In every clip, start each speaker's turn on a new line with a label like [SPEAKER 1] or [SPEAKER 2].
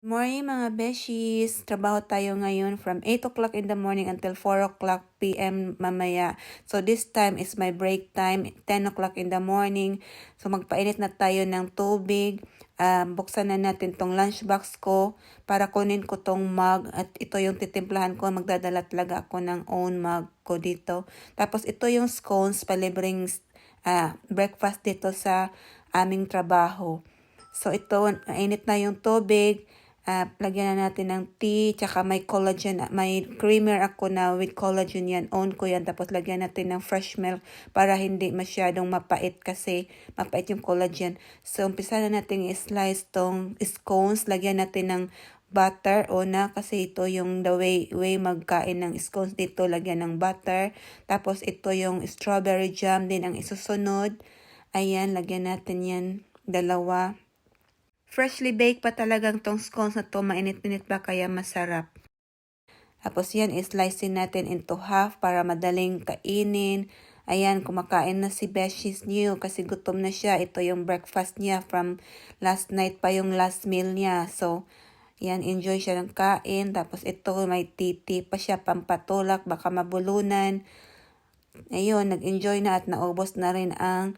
[SPEAKER 1] Morning mga beshies! Trabaho tayo ngayon from 8 o'clock in the morning until 4 o'clock p.m. mamaya. So this time is my break time, 10 o'clock in the morning. So magpainit na tayo ng tubig. Buksan na natin tong lunchbox ko para kunin ko tong mug. At ito yung titimplahan ko. Magdadala talaga ako ng own mug ko dito. Tapos ito yung scones, palibreng breakfast dito sa aming trabaho. So ito, init na yung tubig. Lagyan na natin ng tea, tsaka may collagen, may creamer ako na with collagen yan, own ko yan. Tapos lagyan natin ng fresh milk para hindi masyadong mapait kasi mapait yung collagen. So umpisa na natin i-slice tong scones, lagyan natin ng butter na kasi ito yung the way magkain ng scones dito, lagyan ng butter. Tapos ito yung strawberry jam din ang isusunod. Ayan, lagyan natin yan, dalawa. Freshly baked pa talagang tong scones na to, mainit-init pa kaya masarap. Tapos yan, slice natin into half para madaling kainin. Ayan, kumakain na si Beshies New kasi gutom na siya. Ito yung breakfast niya from last night pa yung last meal niya. So, yan, enjoy siya ng kain. Tapos ito, may titi pa siya, pampatulak, baka mabulunan. Ayun, nag-enjoy na at naubos na rin ang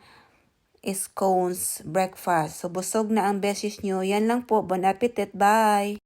[SPEAKER 1] scones breakfast. So, busog na ang beses nyo. Yan lang po. Bon appetit. Bye!